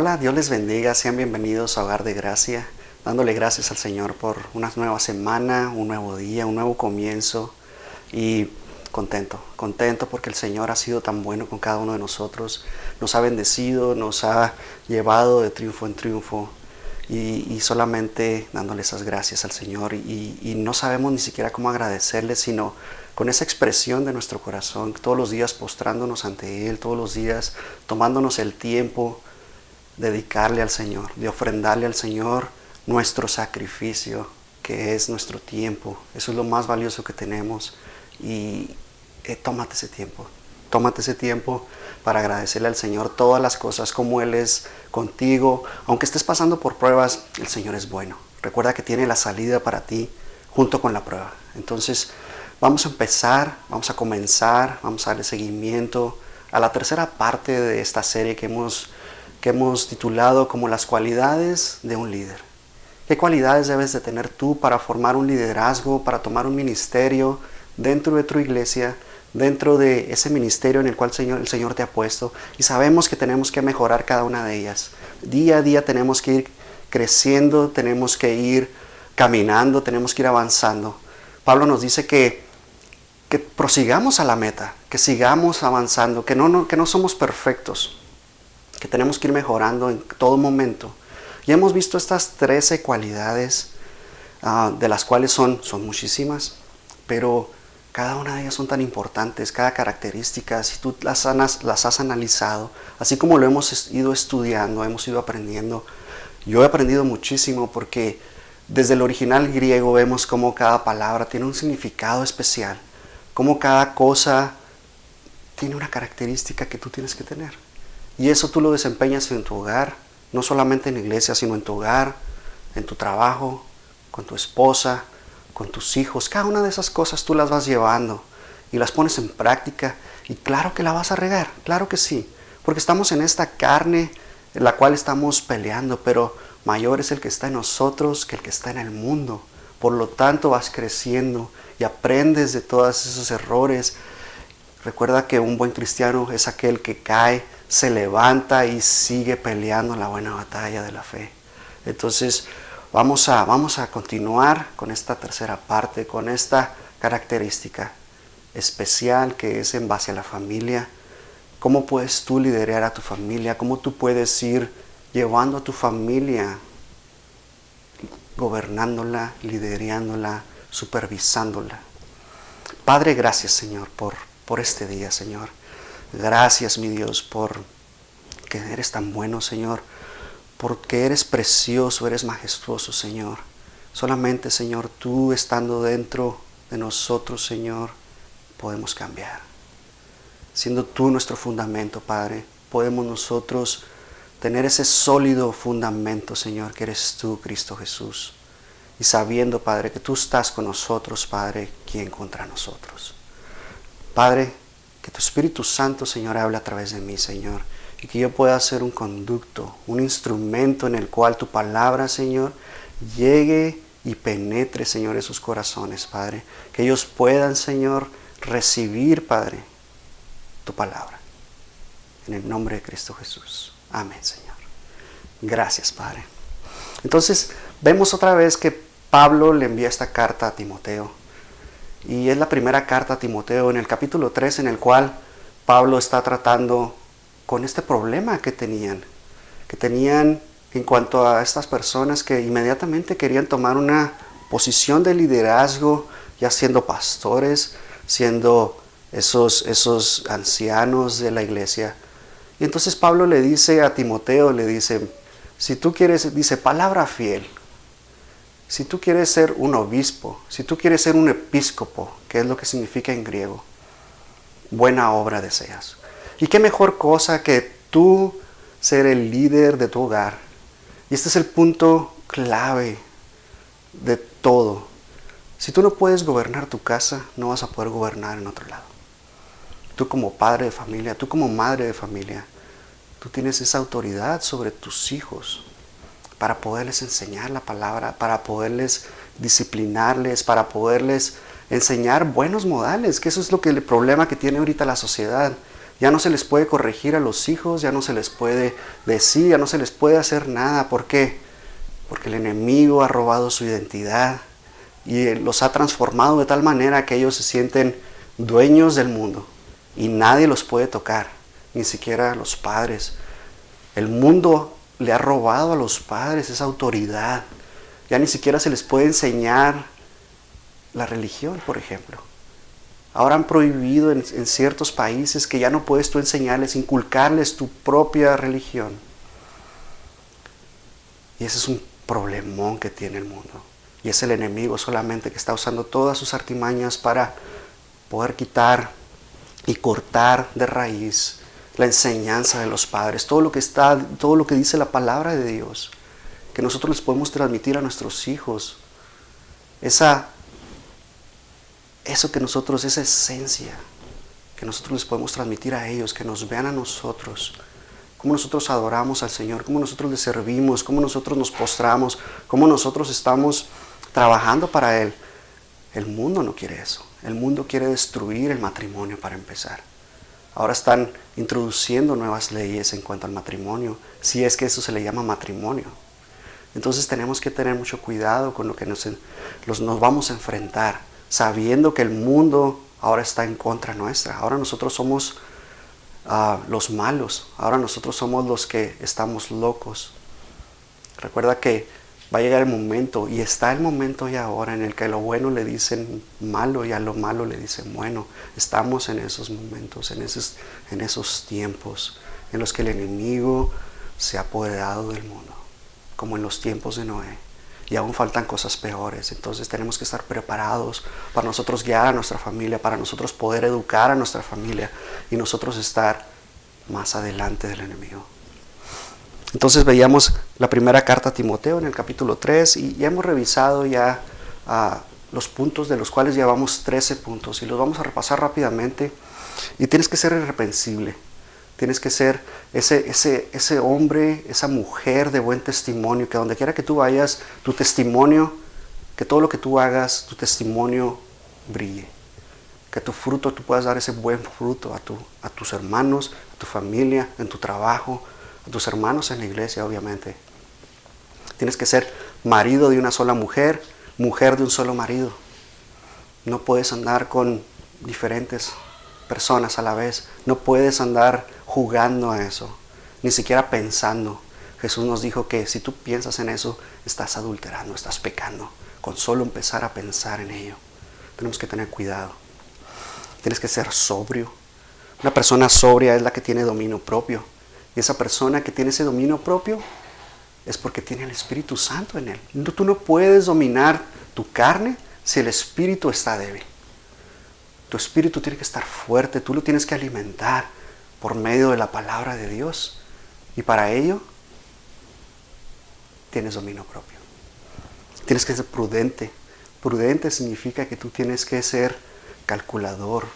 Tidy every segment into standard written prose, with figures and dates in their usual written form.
Hola, Dios les bendiga, sean bienvenidos a Hogar de Gracia, dándole gracias al Señor por una nueva semana, un nuevo día, un nuevo comienzo y contento porque el Señor ha sido tan bueno con cada uno de nosotros, nos ha bendecido, nos ha llevado de triunfo en triunfo y solamente dándole esas gracias al Señor y no sabemos ni siquiera cómo agradecerle, sino con esa expresión de nuestro corazón, todos los días postrándonos ante Él, todos los días tomándonos el tiempo dedicarle al Señor, de ofrendarle al Señor nuestro sacrificio, que es nuestro tiempo. Eso es lo más valioso que tenemos. Y tómate ese tiempo para agradecerle al Señor todas las cosas, como Él es contigo. Aunque estés pasando por pruebas, el Señor es bueno. Recuerda que tiene la salida para ti junto con la prueba. Entonces, vamos a comenzar, vamos a darle seguimiento a la tercera parte de esta serie que hemos titulado como las cualidades de un líder. ¿Qué cualidades debes de tener tú para formar un liderazgo, para tomar un ministerio dentro de tu iglesia, dentro de ese ministerio en el cual el Señor te ha puesto? Y sabemos que tenemos que mejorar cada una de ellas. Día a día tenemos que ir creciendo, tenemos que ir caminando, tenemos que ir avanzando. Pablo nos dice que prosigamos a la meta, que sigamos avanzando, que no somos perfectos, que tenemos que ir mejorando en todo momento. Y hemos visto estas 13 cualidades, de las cuales son muchísimas, pero cada una de ellas son tan importantes, cada característica, si tú las has analizado, así como lo hemos ido estudiando, hemos ido aprendiendo. Yo he aprendido muchísimo porque desde el original griego vemos cómo cada palabra tiene un significado especial, cómo cada cosa tiene una característica que tú tienes que tener. Y eso tú lo desempeñas en tu hogar, no solamente en la iglesia, sino en tu hogar, en tu trabajo, con tu esposa, con tus hijos. Cada una de esas cosas tú las vas llevando y las pones en práctica. Y claro que la vas a regar, claro que sí, porque estamos en esta carne en la cual estamos peleando, pero mayor es el que está en nosotros que el que está en el mundo. Por lo tanto vas creciendo y aprendes de todos esos errores. Recuerda que un buen cristiano es aquel que cae, se levanta y sigue peleando la buena batalla de la fe. Entonces vamos a continuar con esta tercera parte, con esta característica especial que es en base a la familia. ¿Cómo puedes tú liderar a tu familia? ¿Cómo tú puedes ir llevando a tu familia, gobernándola, liderándola, supervisándola? Padre, gracias, Señor, por este día, Señor. Gracias, mi Dios, por que eres tan bueno, Señor, porque eres precioso, eres majestuoso, Señor. Solamente, Señor, tú estando dentro de nosotros, Señor, podemos cambiar. Siendo tú nuestro fundamento, Padre, podemos nosotros tener ese sólido fundamento, Señor, que eres tú, Cristo Jesús. Y sabiendo, Padre, que tú estás con nosotros, Padre, ¿quién contra nosotros? Padre, que tu Espíritu Santo, Señor, hable a través de mí, Señor, y que yo pueda ser un conducto, un instrumento en el cual tu palabra, Señor, llegue y penetre, Señor, esos corazones, Padre. Que ellos puedan, Señor, recibir, Padre, tu palabra. En el nombre de Cristo Jesús. Amén, Señor. Gracias, Padre. Entonces, vemos otra vez que Pablo le envía esta carta a Timoteo. Y es la primera carta a Timoteo en el capítulo 3 en el cual Pablo está tratando con este problema que tenían en cuanto a estas personas que inmediatamente querían tomar una posición de liderazgo, ya siendo pastores, siendo esos ancianos de la iglesia. Y entonces Pablo le dice a Timoteo, le dice, si tú quieres, dice, palabra fiel. Si tú quieres ser un obispo, si tú quieres ser un episcopo, que es lo que significa en griego, buena obra deseas. Y qué mejor cosa que tú ser el líder de tu hogar. Y este es el punto clave de todo. Si tú no puedes gobernar tu casa, no vas a poder gobernar en otro lado. Tú como padre de familia, tú como madre de familia, tú tienes esa autoridad sobre tus hijos, para poderles enseñar la palabra, para poderles disciplinarles, para poderles enseñar buenos modales, que eso es el problema que tiene ahorita la sociedad. Ya no se les puede corregir a los hijos, ya no se les puede decir, ya no se les puede hacer nada. ¿Por qué? Porque el enemigo ha robado su identidad y los ha transformado de tal manera que ellos se sienten dueños del mundo y nadie los puede tocar, ni siquiera los padres. El mundo le ha robado a los padres esa autoridad. Ya ni siquiera se les puede enseñar la religión, por ejemplo. Ahora han prohibido en ciertos países que ya no puedes tú enseñarles, inculcarles tu propia religión. Y ese es un problemón que tiene el mundo. Y es el enemigo solamente que está usando todas sus artimañas para poder quitar y cortar de raíz la enseñanza de los padres, todo lo que dice la palabra de Dios, que nosotros les podemos transmitir a nuestros hijos, esa esencia que nosotros les podemos transmitir a ellos, que nos vean a nosotros, cómo nosotros adoramos al Señor, cómo nosotros le servimos, cómo nosotros nos postramos, cómo nosotros estamos trabajando para Él. El mundo no quiere eso. El mundo quiere destruir el matrimonio para empezar. Ahora están introduciendo nuevas leyes en cuanto al matrimonio, si es que eso se le llama matrimonio. Entonces tenemos que tener mucho cuidado con lo que nos vamos a enfrentar, sabiendo que el mundo ahora está en contra nuestra. Ahora nosotros somos los malos, ahora nosotros somos los que estamos locos. Recuerda que va a llegar el momento, y está el momento ya ahora, en el que a lo bueno le dicen malo y a lo malo le dicen bueno. Estamos en esos momentos, en esos tiempos en los que el enemigo se ha apoderado del mundo, como en los tiempos de Noé. Y aún faltan cosas peores. Entonces tenemos que estar preparados para nosotros guiar a nuestra familia, para nosotros poder educar a nuestra familia y nosotros estar más adelante del enemigo. Entonces veíamos la primera carta a Timoteo en el capítulo 3 y ya hemos revisado ya los puntos, de los cuales llevamos 13 puntos, y los vamos a repasar rápidamente. Y tienes que ser irreprensible. Tienes que ser ese hombre, esa mujer de buen testimonio, que donde quiera que tú vayas, tu testimonio, que todo lo que tú hagas, tu testimonio brille. Que tu fruto, tú puedas dar ese buen fruto a tus hermanos, a tu familia, en tu trabajo, a tus hermanos en la iglesia, obviamente. Tienes que ser marido de una sola mujer, mujer de un solo marido. No puedes andar con diferentes personas a la vez. No puedes andar jugando a eso, ni siquiera pensando. Jesús nos dijo que si tú piensas en eso, estás adulterando, estás pecando, con solo empezar a pensar en ello. Tenemos que tener cuidado. Tienes que ser sobrio. Una persona sobria es la que tiene dominio propio. Y esa persona que tiene ese dominio propio es porque tiene el Espíritu Santo en él. Tú no puedes dominar tu carne si el Espíritu está débil. Tu espíritu tiene que estar fuerte, tú lo tienes que alimentar por medio de la palabra de Dios. Y para ello tienes dominio propio. Tienes que ser prudente. Prudente significa que tú tienes que ser calculador.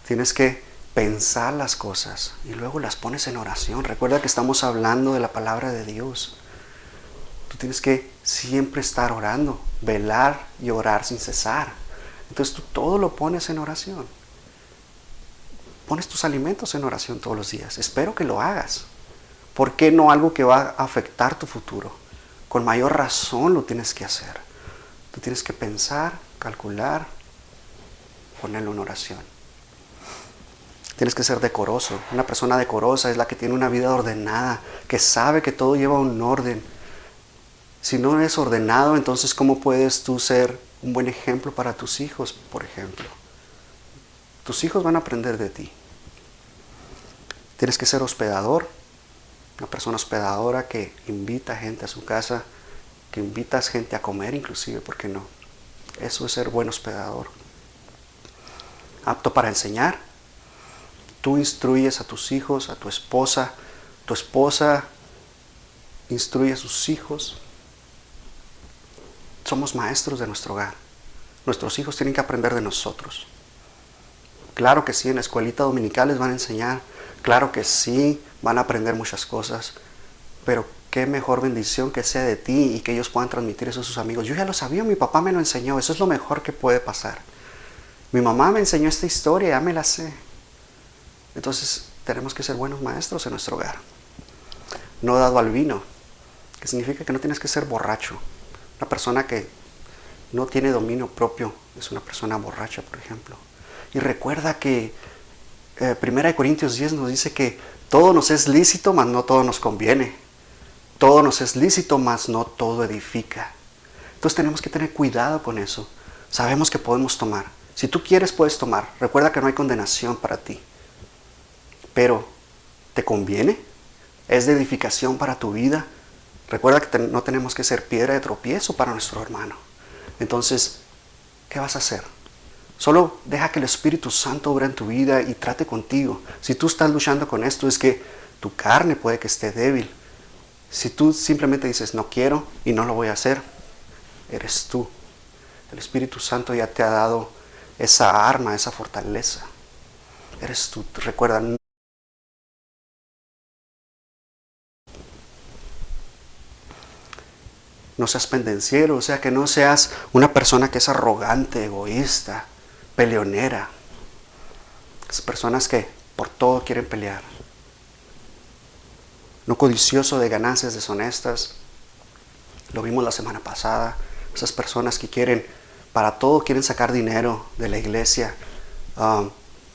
Tienes que pensar las cosas y luego las pones en oración. Recuerda que estamos hablando de la palabra de Dios. Tú tienes que siempre estar orando, velar y orar sin cesar. Entonces tú todo lo pones en oración. Pones tus alimentos en oración todos los días. Espero que lo hagas. ¿Por qué no algo que va a afectar tu futuro? Con mayor razón lo tienes que hacer. Tú tienes que pensar, calcular, ponerlo en oración. Tienes que ser decoroso. Una persona decorosa es la que tiene una vida ordenada, que sabe que todo lleva un orden. Si no eres ordenado, entonces ¿cómo puedes tú ser un buen ejemplo para tus hijos, por ejemplo? Tus hijos van a aprender de ti. Tienes que ser hospedador, una persona hospedadora que invita gente a su casa, que invitas gente a comer inclusive, ¿por qué no? Eso es ser buen hospedador. Apto para enseñar. Tú instruyes a tus hijos, a tu esposa instruye a sus hijos. Somos maestros de nuestro hogar. Nuestros hijos tienen que aprender de nosotros. Claro que sí, en la escuelita dominical les van a enseñar. Claro que sí, van a aprender muchas cosas. Pero qué mejor bendición que sea de ti y que ellos puedan transmitir eso a sus amigos. Yo ya lo sabía, mi papá me lo enseñó. Eso es lo mejor que puede pasar. Mi mamá me enseñó esta historia, ya me la sé. Entonces, tenemos que ser buenos maestros en nuestro hogar. No dado al vino, que significa que no tienes que ser borracho. Una persona que no tiene dominio propio es una persona borracha, por ejemplo. Y recuerda que 1 Corintios 10 nos dice que todo nos es lícito, mas no todo nos conviene. Todo nos es lícito, mas no todo edifica. Entonces tenemos que tener cuidado con eso. Sabemos que podemos tomar. Si tú quieres, puedes tomar. Recuerda que no hay condenación para ti. Pero, ¿te conviene? ¿Es de edificación para tu vida? Recuerda que no tenemos que ser piedra de tropiezo para nuestro hermano. Entonces, ¿qué vas a hacer? Solo deja que el Espíritu Santo obra en tu vida y trate contigo. Si tú estás luchando con esto, es que tu carne puede que esté débil. Si tú simplemente dices, no quiero y no lo voy a hacer, eres tú. El Espíritu Santo ya te ha dado esa arma, esa fortaleza. Eres tú. Recuerda, no seas pendenciero, o sea, que no seas una persona que es arrogante, egoísta, peleonera. Esas personas que por todo quieren pelear. No codicioso de ganancias deshonestas. Lo vimos la semana pasada. Esas personas que quieren, para todo quieren sacar dinero de la iglesia.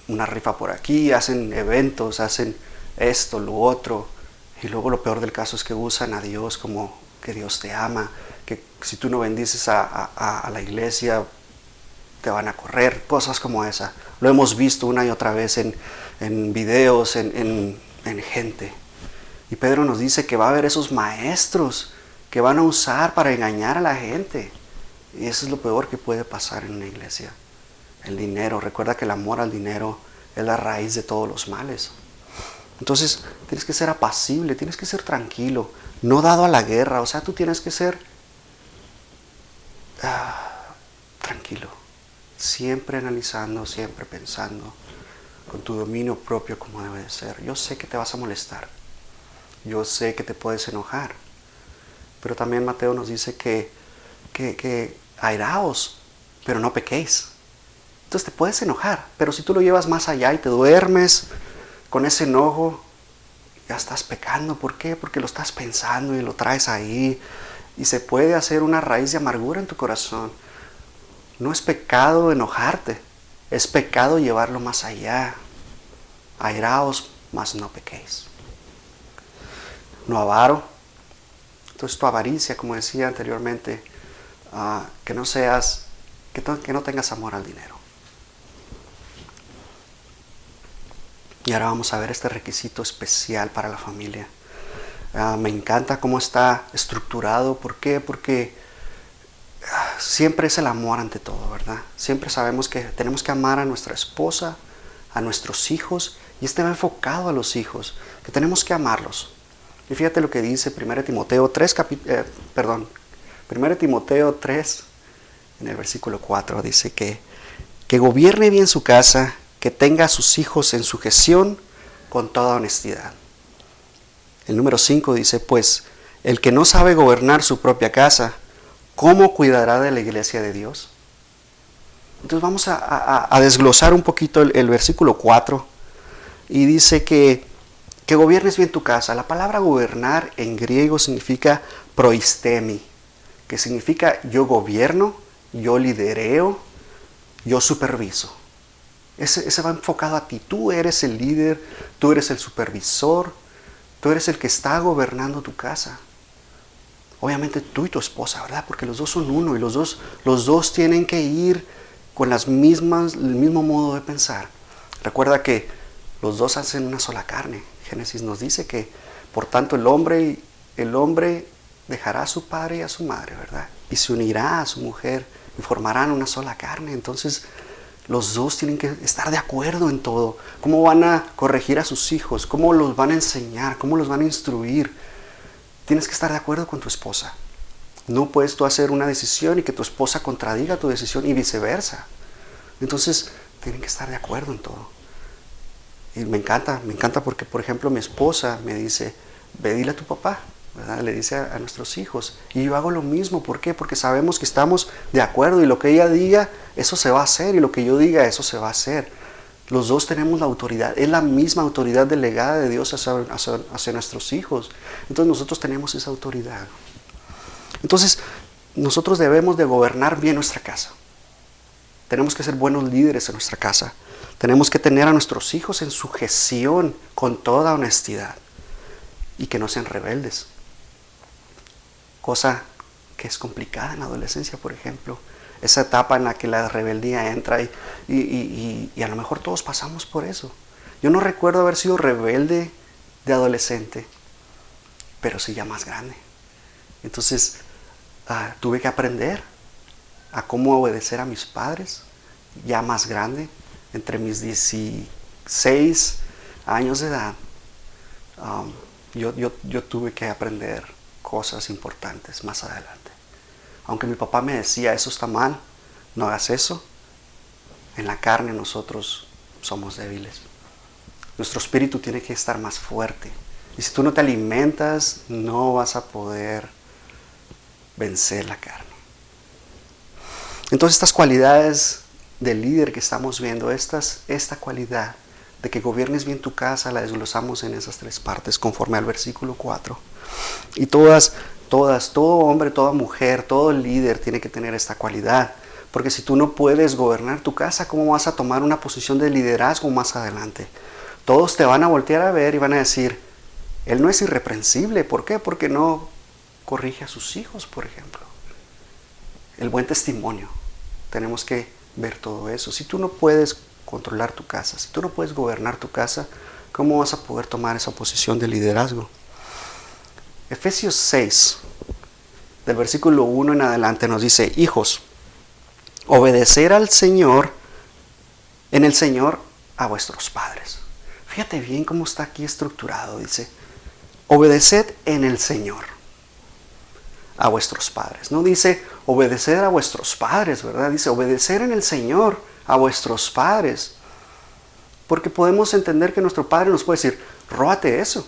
Una rifa por aquí, hacen eventos, hacen esto, lo otro. Y luego lo peor del caso es que usan a Dios como que Dios te ama, que si tú no bendices a la iglesia te van a correr, cosas como esa. Lo hemos visto una y otra vez en videos, en gente. Y Pedro nos dice que va a haber esos maestros que van a usar para engañar a la gente. Y eso es lo peor que puede pasar en una iglesia. El dinero. Recuerda que el amor al dinero es la raíz de todos los males. Entonces tienes que ser apacible, tienes que ser tranquilo, no dado a la guerra. O sea, tú tienes que ser tranquilo, siempre analizando, siempre pensando, con tu dominio propio como debe de ser. Yo sé que te vas a molestar, yo sé que te puedes enojar, pero también Mateo nos dice que airaos, pero no pequéis. Entonces te puedes enojar, pero si tú lo llevas más allá y te duermes con ese enojo, ya estás pecando. ¿Por qué? Porque lo estás pensando y lo traes ahí y se puede hacer una raíz de amargura en tu corazón. No es pecado enojarte, es pecado llevarlo más allá. Airaos, mas no pequéis. No avaro. Entonces tu avaricia, como decía anteriormente, que no tengas amor al dinero. Y ahora vamos a ver este requisito especial para la familia. Me encanta cómo está estructurado. ¿Por qué? Porque siempre es el amor ante todo, ¿verdad? Siempre sabemos que tenemos que amar a nuestra esposa, a nuestros hijos, y este va enfocado a los hijos, que tenemos que amarlos. Y fíjate lo que dice 1 Timoteo 3, 1 Timoteo 3, en el versículo 4, dice que gobierne bien su casa, que tenga a sus hijos en sujeción con toda honestidad. El número 5 dice, pues, el que no sabe gobernar su propia casa, ¿cómo cuidará de la iglesia de Dios? Entonces vamos a desglosar un poquito el versículo 4 y dice que gobiernes bien tu casa. La palabra gobernar en griego significa proistemi, que significa yo gobierno, yo lidereo, yo superviso. Ese va enfocado a ti. Tú eres el líder, tú eres el supervisor, tú eres el que está gobernando tu casa. Obviamente tú y tu esposa, ¿verdad? Porque los dos son uno y los dos tienen que ir con el mismo modo de pensar. Recuerda que los dos hacen una sola carne. Génesis nos dice que, por tanto, el hombre dejará a su padre y a su madre, ¿verdad? Y se unirá a su mujer y formarán una sola carne. Entonces, los dos tienen que estar de acuerdo en todo. ¿Cómo van a corregir a sus hijos? ¿Cómo los van a enseñar? ¿Cómo los van a instruir? Tienes que estar de acuerdo con tu esposa. No puedes tú hacer una decisión y que tu esposa contradiga tu decisión y viceversa. Entonces, tienen que estar de acuerdo en todo. Y me encanta porque, por ejemplo, mi esposa me dice, ve, dile a tu papá, ¿verdad? Le dice a nuestros hijos. Y yo hago lo mismo. ¿Por qué? Porque sabemos que estamos de acuerdo y lo que ella diga, eso se va a hacer. Y lo que yo diga, eso se va a hacer. Los dos tenemos la autoridad. Es la misma autoridad delegada de Dios hacia nuestros hijos. Entonces nosotros tenemos esa autoridad. Entonces nosotros debemos de gobernar bien nuestra casa. Tenemos que ser buenos líderes en nuestra casa. Tenemos que tener a nuestros hijos en sujeción con toda honestidad. Y que no sean rebeldes. Cosa que es complicada en la adolescencia, por ejemplo. Esa etapa en la que la rebeldía entra y a lo mejor todos pasamos por eso. Yo no recuerdo haber sido rebelde de adolescente, pero sí ya más grande. Entonces tuve que aprender a cómo obedecer a mis padres, ya más grande, entre mis 16 años de edad. Yo tuve que aprender cosas importantes más adelante. Aunque mi papá me decía, eso está mal, no hagas eso. En la carne nosotros somos débiles. Nuestro espíritu tiene que estar más fuerte. Y si tú no te alimentas, no vas a poder vencer la carne. Entonces estas cualidades del líder que estamos viendo, esta cualidad de que gobiernes bien tu casa, la desglosamos en esas 3 partes conforme al versículo 4. Y todo hombre, toda mujer, todo líder tiene que tener esta cualidad. Porque si tú no puedes gobernar tu casa, ¿cómo vas a tomar una posición de liderazgo más adelante? Todos te van a voltear a ver y van a decir, él no es irreprensible. ¿Por qué? Porque no corrige a sus hijos, por ejemplo. El buen testimonio. Tenemos que ver todo eso. Si tú no puedes controlar tu casa, si tú no puedes gobernar tu casa, ¿cómo vas a poder tomar esa posición de liderazgo? Efesios 6, del versículo 1 en adelante nos dice, hijos, obedecer al Señor, en el Señor, a vuestros padres. Fíjate bien cómo está aquí estructurado, dice, obedeced en el Señor a vuestros padres. No dice obedecer a vuestros padres, ¿verdad? Dice obedecer en el Señor a vuestros padres. Porque podemos entender que nuestro padre nos puede decir, róbate eso.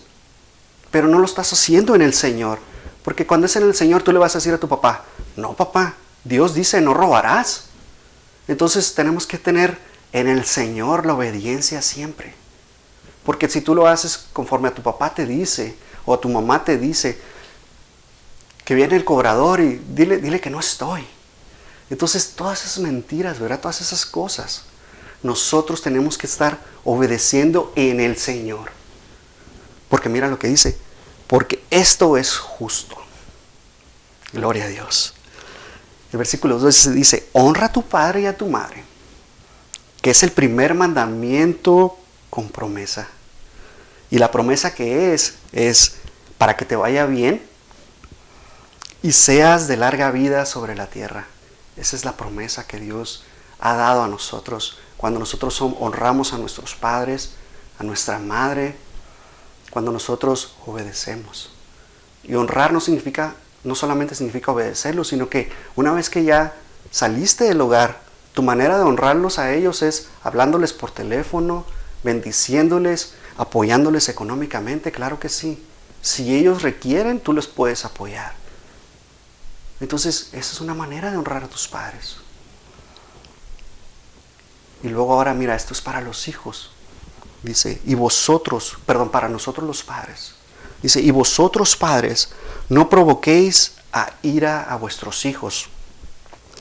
Pero no lo estás haciendo en el Señor. Porque cuando es en el Señor tú le vas a decir a tu papá, no papá, Dios dice no robarás. Entonces tenemos que tener en el Señor la obediencia siempre. Porque si tú lo haces conforme a tu papá te dice, o a tu mamá te dice, que viene el cobrador y dile que no estoy. Entonces todas esas mentiras, ¿verdad? Todas esas cosas. Nosotros tenemos que estar obedeciendo en el Señor. Porque mira lo que dice, porque esto es justo. Gloria a Dios. El versículo 2 dice, honra a tu padre y a tu madre, que es el primer mandamiento con promesa. Y la promesa que es para que te vaya bien y seas de larga vida sobre la tierra. Esa es la promesa que Dios ha dado a nosotros cuando nosotros honramos a nuestros padres, a nuestra madre, cuando nosotros obedecemos. Y honrar no solamente significa obedecerlos, sino que una vez que ya saliste del hogar, tu manera de honrarlos a ellos es hablándoles por teléfono, bendiciéndoles, apoyándoles económicamente, claro que sí. Si ellos requieren, tú les puedes apoyar. Entonces, esa es una manera de honrar a tus padres. Y luego ahora mira, esto es para los hijos. Dice, para nosotros los padres. Dice, y vosotros padres, no provoquéis a ira a vuestros hijos,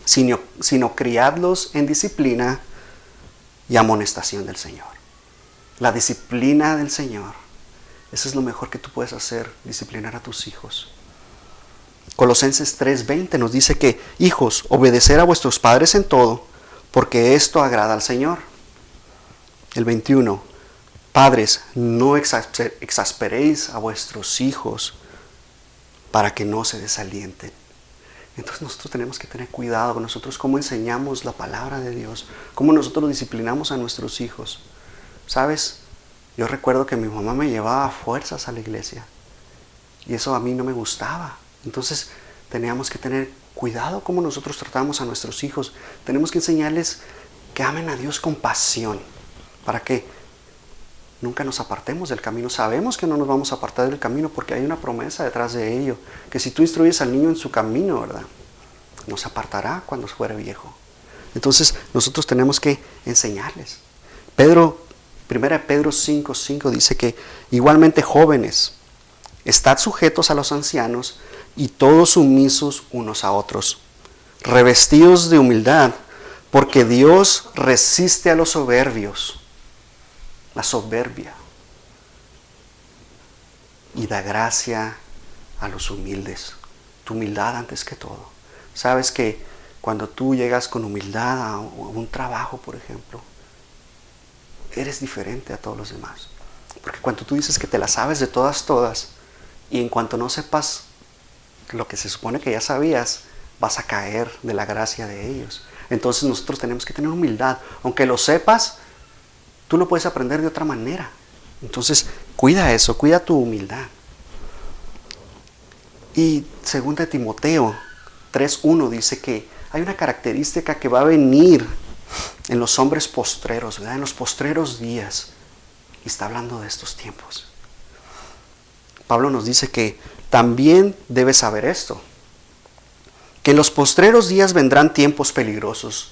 sino criadlos en disciplina y amonestación del Señor. La disciplina del Señor. Eso es lo mejor que tú puedes hacer, disciplinar a tus hijos. Colosenses 3:20 nos dice que, hijos, obedecer a vuestros padres en todo, porque esto agrada al Señor. El 21, padres, no exasperéis a vuestros hijos para que no se desalienten. Entonces nosotros tenemos que tener cuidado con nosotros cómo enseñamos la palabra de Dios, cómo nosotros disciplinamos a nuestros hijos. ¿Sabes? Yo recuerdo que mi mamá me llevaba a fuerzas a la iglesia y eso a mí no me gustaba. Entonces teníamos que tener cuidado cómo nosotros tratamos a nuestros hijos. Tenemos que enseñarles que amen a Dios con pasión para que nunca nos apartemos del camino. Sabemos que no nos vamos a apartar del camino porque hay una promesa detrás de ello, que si tú instruyes al niño en su camino, ¿verdad?, no se apartará cuando fuere viejo. Entonces nosotros tenemos que enseñarles. Primera de Pedro 5:5 dice que igualmente jóvenes, estad sujetos a los ancianos y todos sumisos unos a otros, revestidos de humildad, porque Dios resiste a los soberbios, la soberbia, y da gracia a los humildes. Tu humildad antes que todo. Sabes que cuando tú llegas con humildad a un trabajo, por ejemplo, eres diferente a todos los demás. Porque cuando tú dices que te la sabes de todas, y en cuanto no sepas lo que se supone que ya sabías, vas a caer de la gracia de ellos. Entonces nosotros tenemos que tener humildad. Aunque lo sepas, tú lo puedes aprender de otra manera. Entonces cuida eso, cuida tu humildad. Y 2 Timoteo 3:1 dice que hay una característica que va a venir en los hombres postreros, ¿verdad? En los postreros días. Y está hablando de estos tiempos. Pablo nos dice que también debes saber esto, que en los postreros días vendrán tiempos peligrosos.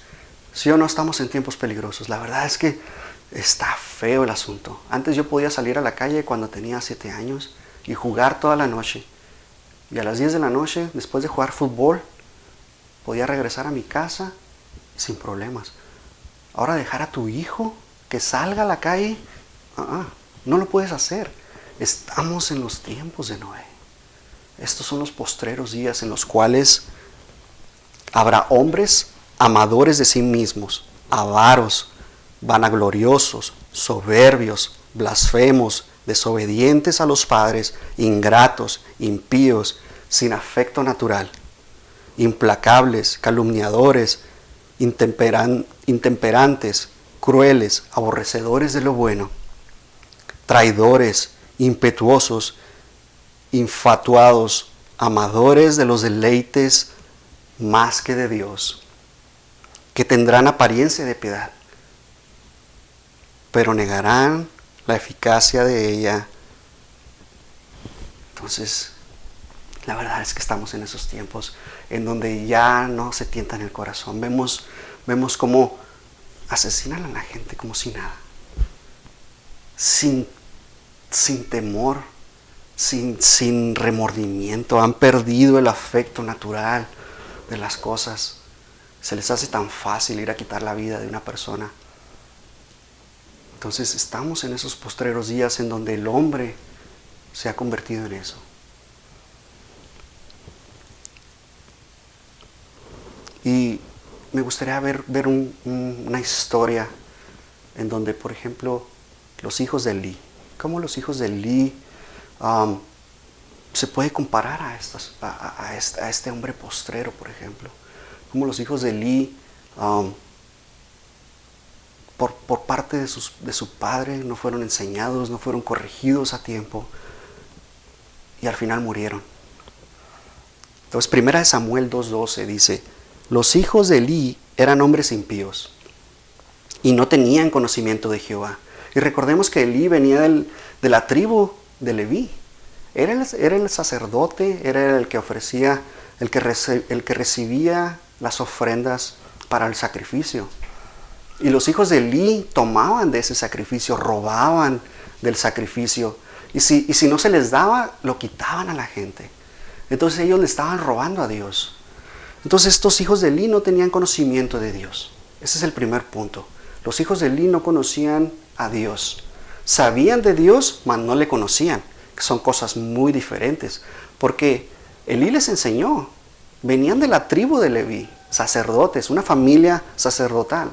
¿Sí o no estamos en tiempos peligrosos? La verdad es que está feo el asunto. Antes yo podía salir a la calle cuando tenía 7 años y jugar toda la noche. Y a las 10 de la noche, después de jugar fútbol, podía regresar a mi casa sin problemas. Ahora dejar a tu hijo que salga a la calle, no lo puedes hacer. Estamos en los tiempos de Noé. Estos son los postreros días en los cuales habrá hombres amadores de sí mismos, avaros, vanagloriosos, soberbios, blasfemos, desobedientes a los padres, ingratos, impíos, sin afecto natural, implacables, calumniadores, intemperantes, crueles, aborrecedores de lo bueno, traidores, impetuosos, infatuados, amadores de los deleites más que de Dios, que tendrán apariencia de piedad, pero negarán la eficacia de ella. Entonces, la verdad es que estamos en esos tiempos en donde ya no se tienta en el corazón. Vemos cómo asesinan a la gente como si nada, sin temor, sin remordimiento. Han perdido el afecto natural de las cosas. Se les hace tan fácil ir a quitar la vida de una persona. Entonces estamos en esos postreros días en donde el hombre se ha convertido en eso. Y me gustaría ver una historia en donde, por ejemplo, los hijos de Elí, cómo los hijos de Elí se puede comparar a este hombre postrero, por ejemplo. Cómo los hijos de Elí, por parte de su padre, no fueron enseñados, no fueron corregidos a tiempo, y al final murieron. Entonces, 1 Samuel 2:12 dice: los hijos de Elí eran hombres impíos y no tenían conocimiento de Jehová. Y recordemos que Elí venía de la tribu de Leví. Era el sacerdote, era el que ofrecía, el que recibía las ofrendas para el sacrificio. Y los hijos de Elí tomaban de ese sacrificio, robaban del sacrificio. Y si no se les daba, lo quitaban a la gente. Entonces ellos le estaban robando a Dios. Entonces estos hijos de Elí no tenían conocimiento de Dios. Ese es el primer punto. Los hijos de Elí no conocían a Dios. Sabían de Dios, mas no le conocían. Que son cosas muy diferentes. Porque Elí les enseñó. Venían de la tribu de Leví, sacerdotes, una familia sacerdotal.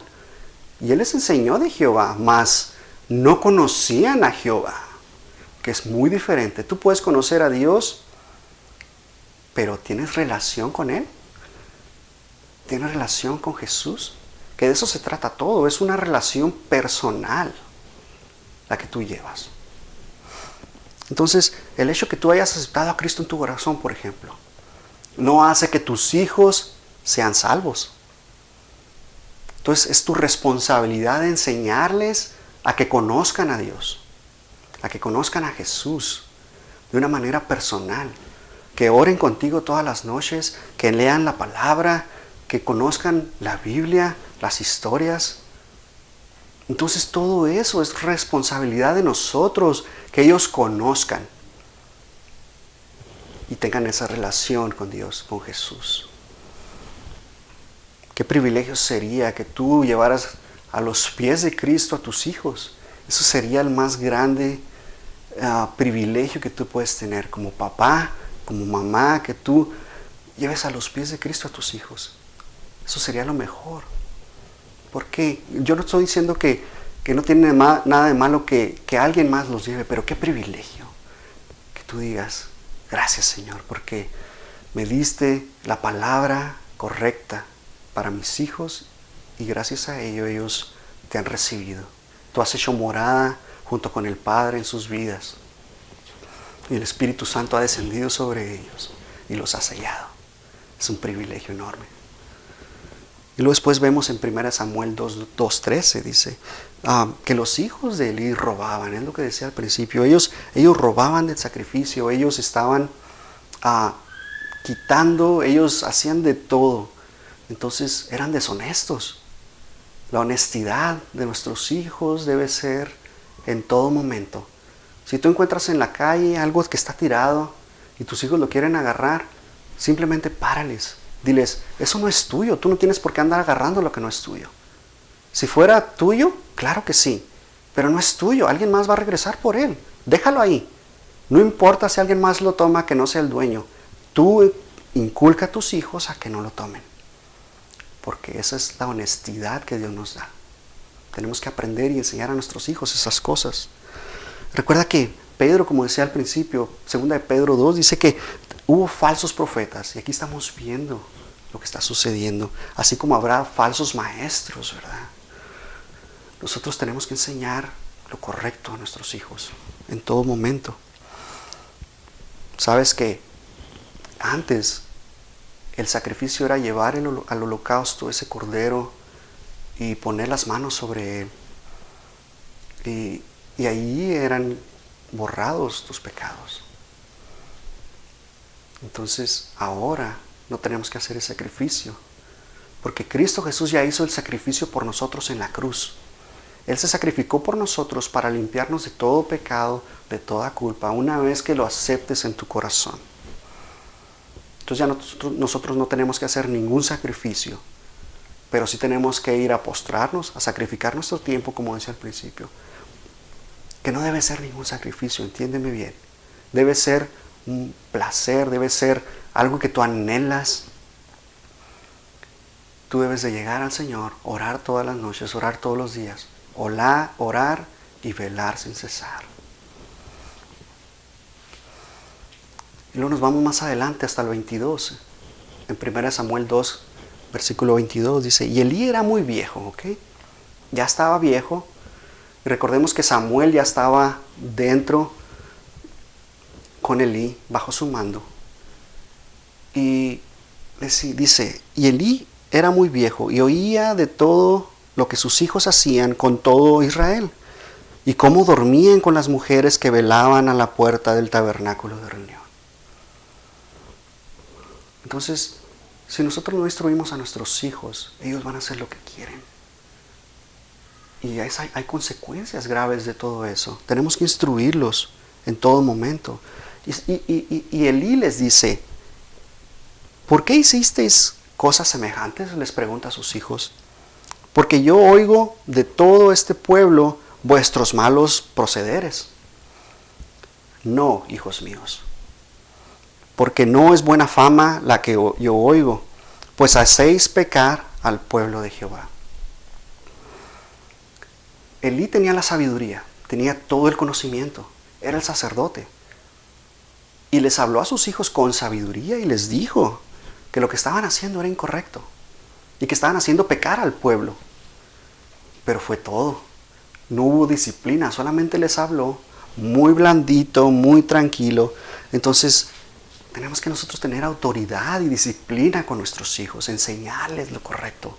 Y él les enseñó de Jehová, mas no conocían a Jehová. Que es muy diferente. Tú puedes conocer a Dios, pero ¿tienes relación con Él? ¿Tienes relación con Jesús? Que de eso se trata todo. Es una relación personal la que tú llevas. Entonces, el hecho que tú hayas aceptado a Cristo en tu corazón, por ejemplo, no hace que tus hijos sean salvos. Entonces, es tu responsabilidad enseñarles a que conozcan a Dios, a que conozcan a Jesús de una manera personal, que oren contigo todas las noches, que lean la palabra, que conozcan la Biblia, las historias, Entonces todo eso es responsabilidad de nosotros, que ellos conozcan y tengan esa relación con Dios, con Jesús. Qué privilegio sería que tú llevaras a los pies de Cristo a tus hijos. Eso sería el más grande privilegio que tú puedes tener como papá, como mamá, que tú lleves a los pies de Cristo a tus hijos. Eso sería lo mejor. Porque yo no estoy diciendo que no tiene nada de malo que alguien más los lleve, pero qué privilegio que tú digas, gracias Señor, porque me diste la palabra correcta para mis hijos y gracias a ello ellos te han recibido. Tú has hecho morada junto con el Padre en sus vidas y el Espíritu Santo ha descendido sobre ellos y los ha sellado. Es un privilegio enorme. Y luego después vemos en 1 Samuel 2:13 dice que los hijos de Elí robaban, es lo que decía al principio. Ellos robaban del sacrificio, ellos estaban quitando, ellos hacían de todo. Entonces eran deshonestos. La honestidad de nuestros hijos debe ser en todo momento. Si tú encuentras en la calle algo que está tirado y tus hijos lo quieren agarrar, simplemente párales. Diles, eso no es tuyo, tú no tienes por qué andar agarrando lo que no es tuyo. Si fuera tuyo, claro que sí, pero no es tuyo, alguien más va a regresar por él. Déjalo ahí. No importa si alguien más lo toma, que no sea el dueño. Tú inculca a tus hijos a que no lo tomen. Porque esa es la honestidad que Dios nos da. Tenemos que aprender y enseñar a nuestros hijos esas cosas. Recuerda que Pedro, como decía al principio, 2 de Pedro 2, dice que hubo falsos profetas. Y aquí estamos viendo lo que está sucediendo. Así como habrá falsos maestros, ¿verdad? Nosotros tenemos que enseñar lo correcto a nuestros hijos en todo momento. Sabes que antes el sacrificio era llevar al holocausto ese cordero y poner las manos sobre él. Y ahí eran borrados tus pecados. Entonces ahora no tenemos que hacer el sacrificio, porque Cristo Jesús ya hizo el sacrificio por nosotros en la cruz. Él se sacrificó por nosotros para limpiarnos de todo pecado, de toda culpa, una vez que lo aceptes en tu corazón. Entonces ya nosotros no tenemos que hacer ningún sacrificio, pero sí tenemos que ir a postrarnos, a sacrificar nuestro tiempo, como decía al principio. Que no debe ser ningún sacrificio, entiéndeme bien. Debe ser un placer, debe ser algo que tú anhelas. Tú debes de llegar al Señor, orar todas las noches, orar todos los días, orar y velar sin cesar. Y luego nos vamos más adelante hasta el 22. En 1 Samuel 2, versículo 22 dice, y Elí era muy viejo, ¿ok? Ya estaba viejo. Y recordemos que Samuel ya estaba dentro con Elí, bajo su mando. Y dice, y Elí era muy viejo y oía de todo lo que sus hijos hacían con todo Israel, y cómo dormían con las mujeres que velaban a la puerta del tabernáculo de reunión. Entonces, si nosotros no instruimos a nuestros hijos, ellos van a hacer lo que quieren. Y hay consecuencias graves de todo eso. Tenemos que instruirlos en todo momento. Y Elí les dice, ¿por qué hicisteis cosas semejantes? Les pregunta a sus hijos. Porque yo oigo de todo este pueblo vuestros malos procederes. No, hijos míos, porque no es buena fama la que yo oigo, pues hacéis pecar al pueblo de Jehová. Elí tenía la sabiduría, tenía todo el conocimiento, era el sacerdote. Y les habló a sus hijos con sabiduría y les dijo que lo que estaban haciendo era incorrecto y que estaban haciendo pecar al pueblo. Pero fue todo. No hubo disciplina, solamente les habló muy blandito, muy tranquilo. Entonces, tenemos que nosotros tener autoridad y disciplina con nuestros hijos, enseñarles lo correcto.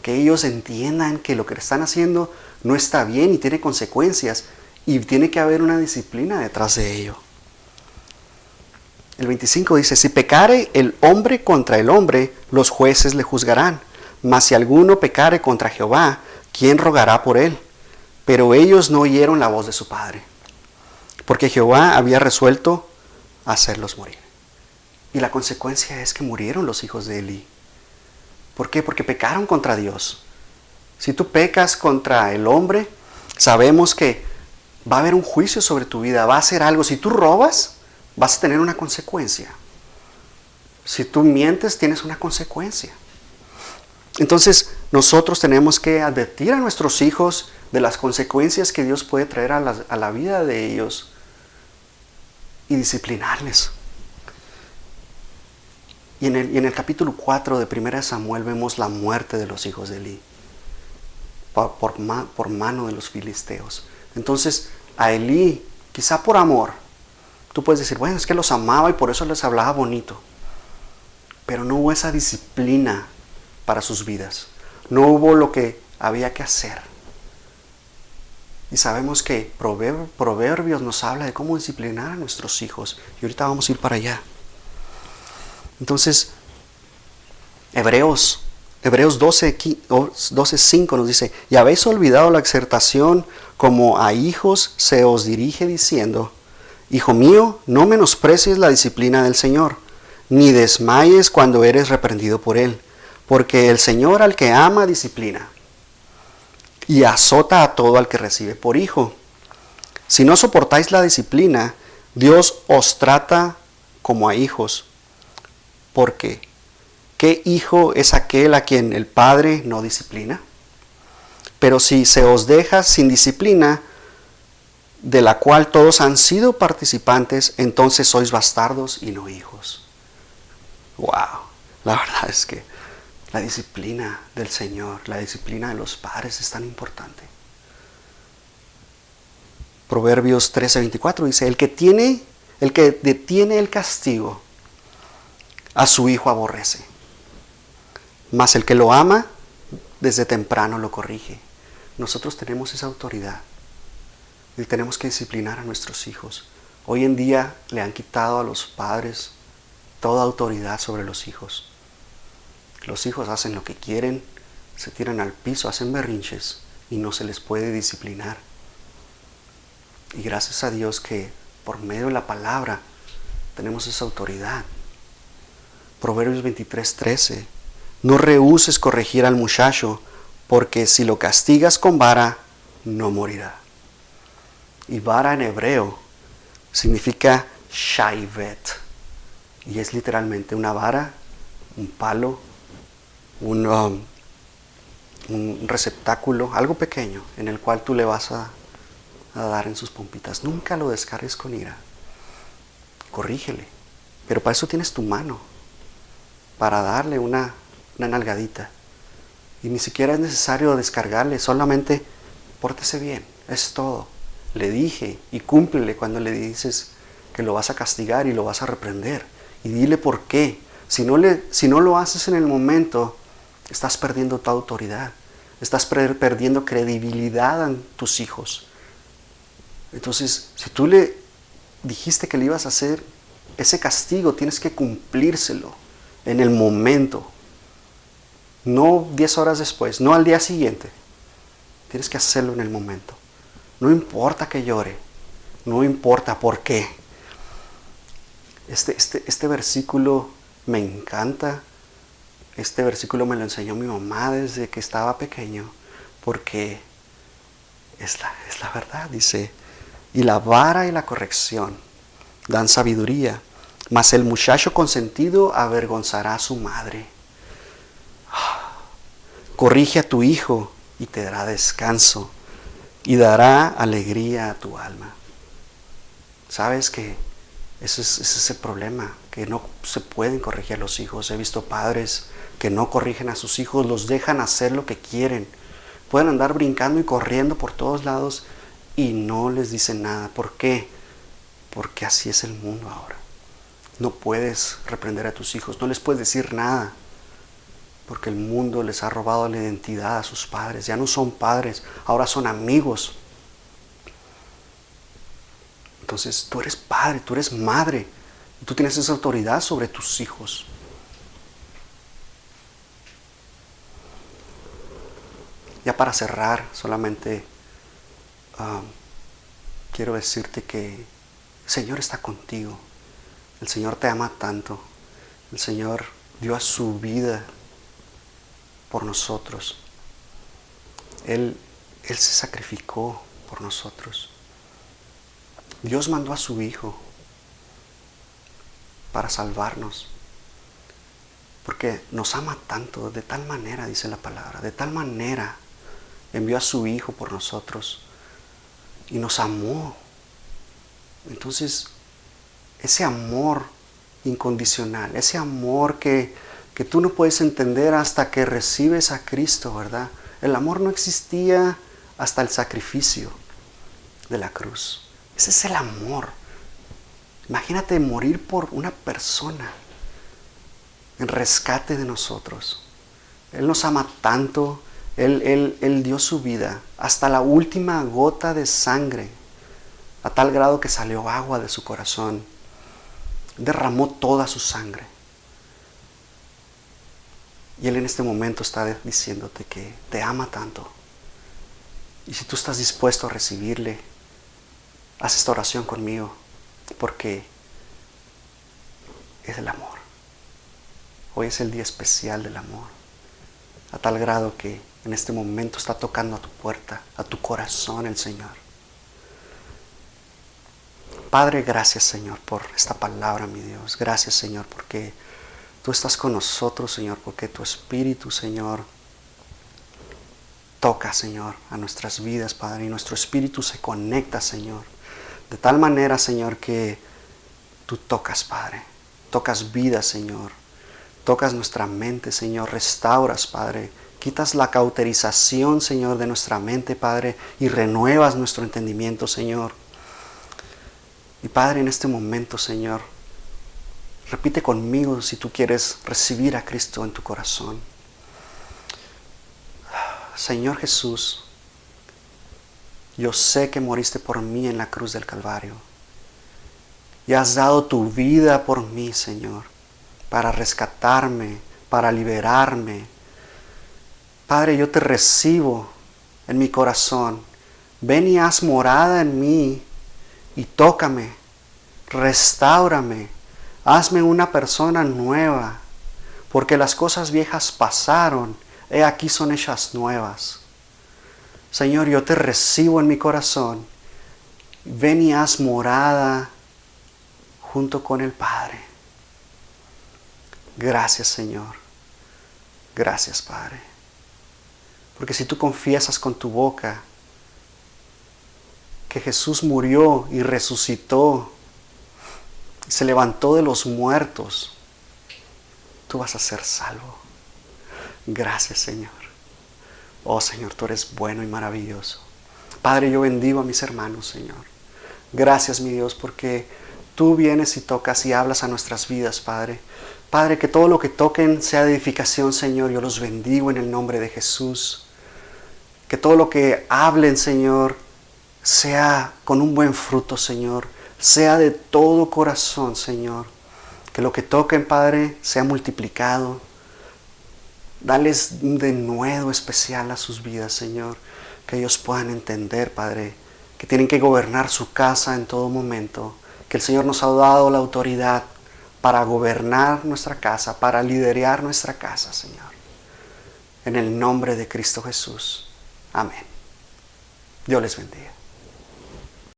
Que ellos entiendan que lo que están haciendo no está bien y tiene consecuencias y tiene que haber una disciplina detrás de ello. El 25 dice, si pecare el hombre contra el hombre, los jueces le juzgarán. Mas si alguno pecare contra Jehová, ¿quién rogará por él? Pero ellos no oyeron la voz de su padre, porque Jehová había resuelto hacerlos morir. Y la consecuencia es que murieron los hijos de Elí. ¿Por qué? Porque pecaron contra Dios. Si tú pecas contra el hombre, sabemos que va a haber un juicio sobre tu vida, va a ser algo. Si tú robas, vas a tener una consecuencia. Si tú mientes, tienes una consecuencia. Entonces, nosotros tenemos que advertir a nuestros hijos de las consecuencias que Dios puede traer a la vida de ellos y disciplinarles. Y en el capítulo 4 de 1 Samuel vemos la muerte de los hijos de Elí por mano de los filisteos. Entonces, a Elí, quizá por amor, tú puedes decir, bueno, es que los amaba y por eso les hablaba bonito. Pero no hubo esa disciplina para sus vidas. No hubo lo que había que hacer. Y sabemos que Proverbios nos habla de cómo disciplinar a nuestros hijos. Y ahorita vamos a ir para allá. Entonces, Hebreos 12:5 nos dice, y habéis olvidado la exhortación como a hijos se os dirige diciendo, hijo mío, no menosprecies la disciplina del Señor, ni desmayes cuando eres reprendido por Él, porque el Señor al que ama disciplina, y azota a todo al que recibe por hijo. Si no soportáis la disciplina, Dios os trata como a hijos, porque ¿qué hijo es aquel a quien el Padre no disciplina? Pero si se os deja sin disciplina, de la cual todos han sido participantes, entonces sois bastardos y no hijos. ¡Wow! La verdad es que la disciplina del Señor, la disciplina de los padres es tan importante. Proverbios 13:24 dice, el que detiene el castigo, a su hijo aborrece. Mas el que lo ama, desde temprano lo corrige. Nosotros tenemos esa autoridad y tenemos que disciplinar a nuestros hijos. Hoy en día le han quitado a los padres toda autoridad sobre los hijos. Los hijos hacen lo que quieren, se tiran al piso, hacen berrinches y no se les puede disciplinar. Y gracias a Dios que por medio de la palabra tenemos esa autoridad. Proverbios 23:13. No rehúses corregir al muchacho, porque si lo castigas con vara, no morirá. Y vara en hebreo significa shaivet. Y es literalmente una vara, un palo, un receptáculo, algo pequeño, en el cual tú le vas a dar en sus pompitas. Nunca lo descargues con ira. Corrígele. Pero para eso tienes tu mano, para darle una nalgadita. Y ni siquiera es necesario descargarle, solamente pórtese bien, es todo. Le dije y cúmplele cuando le dices que lo vas a castigar y lo vas a reprender. Y dile por qué. Si no lo haces en el momento, estás perdiendo tu autoridad. Estás perdiendo credibilidad en tus hijos. Entonces, si tú le dijiste que le ibas a hacer ese castigo, tienes que cumplírselo en el momento. No 10 horas después, no al día siguiente. Tienes que hacerlo en el momento. No importa que llore, no importa por qué. Este versículo me encanta. Este versículo me lo enseñó mi mamá desde que estaba pequeño, porque es la verdad. Dice, y la vara y la corrección dan sabiduría, mas el muchacho consentido avergonzará a su madre. Corrige a tu hijo y te dará descanso y dará alegría a tu alma. ¿Sabes que ese es el problema? Que no se pueden corregir a los hijos. He visto padres que no corrigen a sus hijos, los dejan hacer lo que quieren. Pueden andar brincando y corriendo por todos lados y no les dicen nada. ¿Por qué? Porque así es el mundo ahora. No puedes reprender a tus hijos, no les puedes decir nada. Porque el mundo les ha robado la identidad a sus padres. Ya no son padres, ahora son amigos. Entonces tú eres padre, tú eres madre. Y tú tienes esa autoridad sobre tus hijos. Ya para cerrar, solamente quiero decirte que el Señor está contigo. El Señor te ama tanto. El Señor dio a su vida por nosotros. Él se sacrificó por nosotros. Dios mandó a su Hijo para salvarnos. Porque nos ama tanto, de tal manera, dice la palabra, de tal manera envió a su Hijo por nosotros y nos amó. Entonces, ese amor incondicional, ese amor que tú no puedes entender hasta que recibes a Cristo, ¿verdad? El amor no existía hasta el sacrificio de la cruz. Ese es el amor. Imagínate morir por una persona en rescate de nosotros. Él nos ama tanto. Él dio su vida hasta la última gota de sangre, a tal grado que salió agua de su corazón. Derramó toda su sangre. Y Él en este momento está diciéndote que te ama tanto. Y si tú estás dispuesto a recibirle, haz esta oración conmigo, porque es el amor. Hoy es el día especial del amor, a tal grado que en este momento está tocando a tu puerta, a tu corazón el Señor. Padre, gracias Señor por esta palabra, mi Dios. Gracias Señor porque tú estás con nosotros, Señor, porque tu Espíritu, Señor, toca, Señor, a nuestras vidas, Padre, y nuestro espíritu se conecta, Señor, de tal manera, Señor, que tú tocas, Padre, tocas vida, Señor, tocas nuestra mente, Señor, restauras, Padre, quitas la cauterización, Señor, de nuestra mente, Padre, y renuevas nuestro entendimiento, Señor. Y Padre, en este momento, Señor, repite conmigo si tú quieres recibir a Cristo en tu corazón. Señor Jesús, yo sé que moriste por mí en la cruz del Calvario y has dado tu vida por mí, Señor, para rescatarme, para liberarme. Padre, yo te recibo en mi corazón. Ven y haz morada en mí y tócame, restáurame, hazme una persona nueva, porque las cosas viejas pasaron. He aquí son hechas nuevas. Señor, yo te recibo en mi corazón. Ven y haz morada junto con el Padre. Gracias, Señor. Gracias, Padre. Porque si tú confiesas con tu boca que Jesús murió y resucitó y se levantó de los muertos, tú vas a ser salvo. Gracias, Señor. Oh, Señor, tú eres bueno y maravilloso. Padre, yo bendigo a mis hermanos, Señor. Gracias, mi Dios, porque tú vienes y tocas y hablas a nuestras vidas, Padre. Padre, que todo lo que toquen sea de edificación, Señor. Yo los bendigo en el nombre de Jesús. Que todo lo que hablen, Señor, sea con un buen fruto, Señor. Sea de todo corazón, Señor. Que lo que toquen, Padre, sea multiplicado. Dales un denuedo especial a sus vidas, Señor. Que ellos puedan entender, Padre, que tienen que gobernar su casa en todo momento. Que el Señor nos ha dado la autoridad para gobernar nuestra casa, para liderar nuestra casa, Señor. En el nombre de Cristo Jesús. Amén. Dios les bendiga.